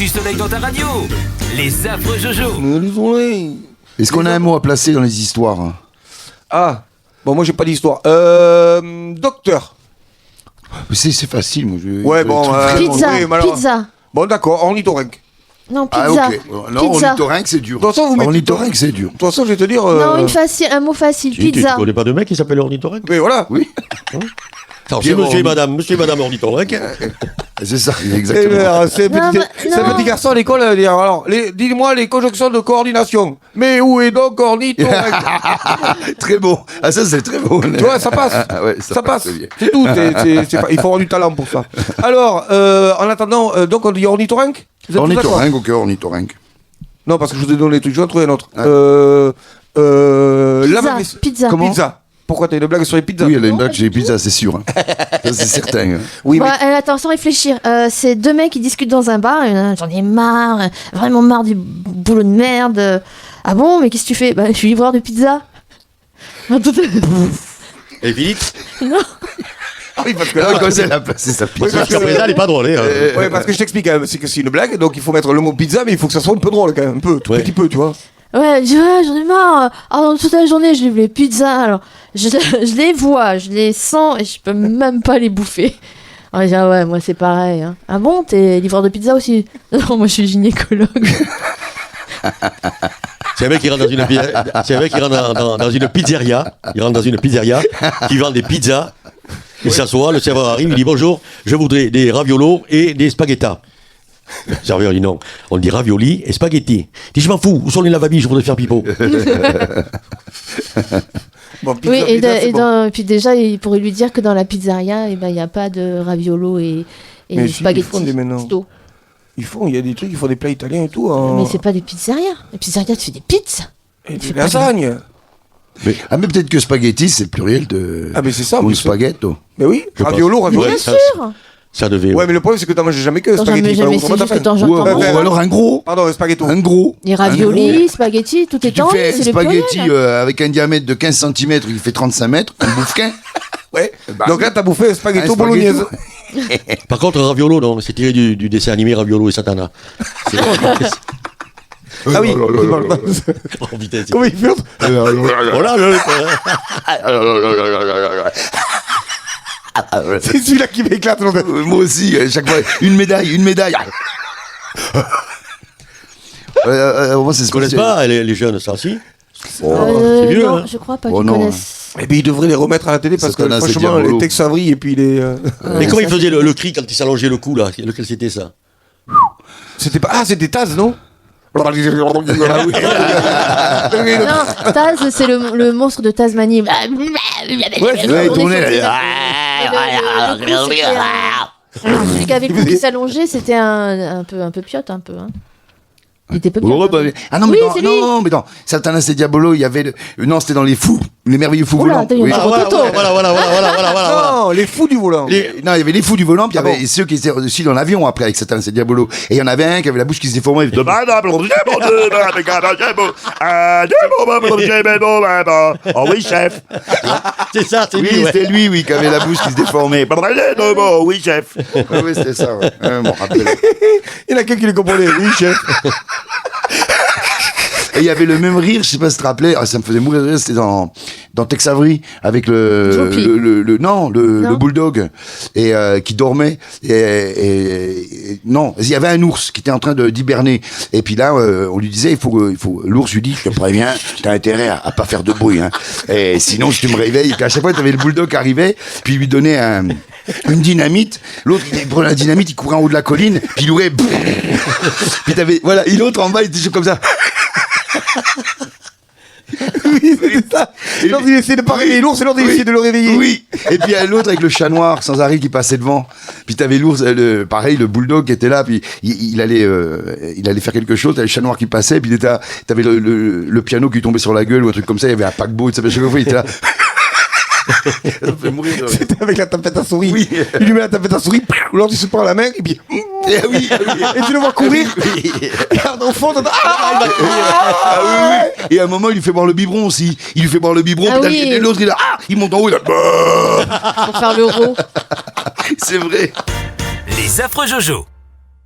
du soleil dans ta radio. Les affreux Jojo. Est-ce qu'on a un mot à placer dans les histoires? Ah, bon, moi j'ai pas d'histoire. Docteur. C'est facile, moi. Ouais, bon. Pizza, oui, mais alors- pizza. Bon, d'accord, ornithorynque. Non, Ah, pizza. ok. Non, Pizza. ornithorynque, c'est dur. De toute façon, vous mettez- Ornithorynque, c'est dur. De toute façon, je vais te dire. Non, un mot facile, Si, tu pizza. connais pas de mec qui s'appelle ornithorynque? Mais voilà. Oui, Alors, c'est Pierre monsieur et Orni- madame ornithorynque. c'est ça, Eh exactement. bien, c'est Non, petit, mais- c'est non. petit garçon à l'école. Alors, dis-moi les conjonctions de coordination. Mais où est donc ornithorynque? Très bon. Ah, ça, c'est très bon. Tu vois, ça passe. Ouais, Ça passe. très bien. C'est tout. C'est pas- il faut avoir du talent pour ça. Alors, en attendant, donc on dit ornithorynque. Vous êtes tous d'accord? Ornithorynque, ok, ornithorynque. Non, parce que je vous ai donné les trucs. Je vais en trouver un autre. Ah. Lave-vaisselle. Pizza. Comment Pizza. Pourquoi t'as une blague sur les pizzas? Oui, elle a une blague chez les pizzas, c'est sûr. Hein. Ça, c'est certain. Oui, Bon, attends, sans réfléchir. C'est deux mecs qui discutent dans un bar. J'en ai marre, vraiment marre du boulot de merde. Ah bon, mais qu'est-ce que tu fais? Bah, je suis livreur de pizza. Et Philippe? Oui, parce que là, comme ça, elle a placé sa pizza. parce que- Jusqu'à présent, elle est pas drôle, hein. Ouais, parce que je t'explique, hein, c'est que c'est une blague, donc il faut mettre le mot pizza, mais il faut que ça soit un peu drôle quand même, un peu, tout Ouais. petit peu, tu vois. Ouais, j'en ai marre. Alors, toute la journée, je livre les pizzas. Alors, je les vois, je les sens et je peux même pas les bouffer. Alors, je dis, ah ouais, moi, c'est pareil. Hein. Ah bon, t'es livreur de pizza aussi? Non, moi, je suis gynécologue. C'est un mec qui rentre dans une dans une pizzeria. Il rentre dans une pizzeria qui vend des pizzas. Il s'assoit, le serveur arrive, il dit bonjour, je voudrais des raviolos et des spaghettas. Le serveur dit non, on dit ravioli et spaghetti. Il dit je m'en fous, où sont les lavabilles, je voudrais faire pipeau. Bon, pizza, Oui, pizza, c'est bon. et puis déjà, il pourrait lui dire que dans la pizzeria, il n'y a pas de raviolo et Mais si, spaghetti. ils font des maintenant. C'est tout. Il y a des trucs, ils font des plats italiens et tout. Hein. Mais c'est pas des pizzerias. Les pizzerias, tu fais des pizzas. Et c'est des pas lasagnes. Mais peut-être que spaghetti, c'est le pluriel de. Ah, mais c'est ça, Ou mais spaghetto. Mais oui, Je raviolo, pense. ravioli. Ouais, Bien ça- sûr. Ça devait. Ouais, mais le problème, c'est que t'en manges jamais que T'en spaghetti. jamais, Enfin, c'est juste que t'en Ou, j'entends ouais, ou alors un gros. Pardon, un spaghetto. Un gros. Les Un raviolis, gros. spaghetti, tout est Tu en fais c'est un le spaghetti pluriel. avec un diamètre de 15 cm qui fait 35 mètres, un boufquin. Ouais. Bah, Donc là, t'as bouffé un spaghetto un bolognaise. Par contre, raviolo, non, c'est tiré du dessin animé Raviolo et Satana. C'est Ah oui. oh, putain, c'est- Comment il fait? Voilà, C'est celui-là qui m'éclate. Moi aussi, à chaque fois, une médaille. Moi, c'est Ils connaissent pas les jeunes, ça, si? c'est mieux, Non, hein. je crois pas Oh qu'ils non. connaissent. Eh bien, ils devraient les remettre à la télé parce que Satana, c'est franchement, diabolo. les Tex Avery et puis les. Mais comment il ça, faisait le cri quand il s'allongeait le cou, là? Lequel c'était ça? C'était pas. Ah, c'était Taz, non? Non, Taz, c'est le monstre de Tasmanie. Ouais, il tournait là. Celui qui avait le cou qui s'allongeait, c'était un peu piote, un peu. Hein. Il était peu piote. Ah non, mais Oui, c'est lui. non, Satanas et Diabolo, il y avait. Non, c'était dans les fous, les merveilleux fous Oula, volants. t'as eu un Oui. gros toto. Voilà. Non, les fous du volant. Non, il y avait les fous du volant, puis il y Ah avait bon ceux qui étaient aussi dans l'avion après avec Satanas et Diabolo. Et il y en avait un qui avait la bouche qui se déformait. Il faisait, Oh oui, chef. C'est ça, c'est Oui, lui, ouais. c'était lui, oui, qui avait la bouche qui se déformait. Oh oui, chef. Oui, c'était ça. Ouais. Bon, rappelle. Il y en a quelqu'un qui les comprenait. Oui, chef. Et il y avait le même rire, je sais pas si tu te rappelais, ça me faisait mourir de rire, c'était dans Tex Avery, avec Droopy. le bulldog, et qui dormait, non, il y avait un ours qui était en train d'hiberner, et puis là, on lui disait, l'ours lui dit, je te préviens, t'as intérêt à pas faire de bruit, hein, et sinon, si tu me réveilles, et puis à chaque fois, t'avais le bulldog qui arrivait, puis il lui donnait une dynamite, l'autre, il prenait la dynamite, il courait en haut de la colline, puis il ouvrait, puis t'avais, voilà, et l'autre en bas, il était juste comme ça. Oui, c'est ça. L'autre, il essaie de pas réveiller l'ours et l'autre, il essaie de le réveiller. Oui. Et puis il y a l'autre avec le chat noir sans arrêt qui passait devant. Puis t'avais l'ours, pareil, le bulldog qui était là. Puis il allait faire quelque chose. T'avais le chat noir qui passait. Puis t'avais le piano qui tombait sur la gueule ou un truc comme ça. Il y avait un paquebot. Tu sais, chaque fois il était là. Ça me fait mourir de rire. C'était avec la tapette à souris. Oui. Il lui met la tapette à souris, l'autre il se prend la main et puis. Eh oui, Et tu le vois courir. oui. Regarde au fond, t'entends. Et à un moment, il lui fait boire le biberon aussi. Il lui fait boire le biberon. Ah puis oui. l'autre, il monte en haut. Il a... Pour faire l'euro. C'est vrai. Les affreux Jojo.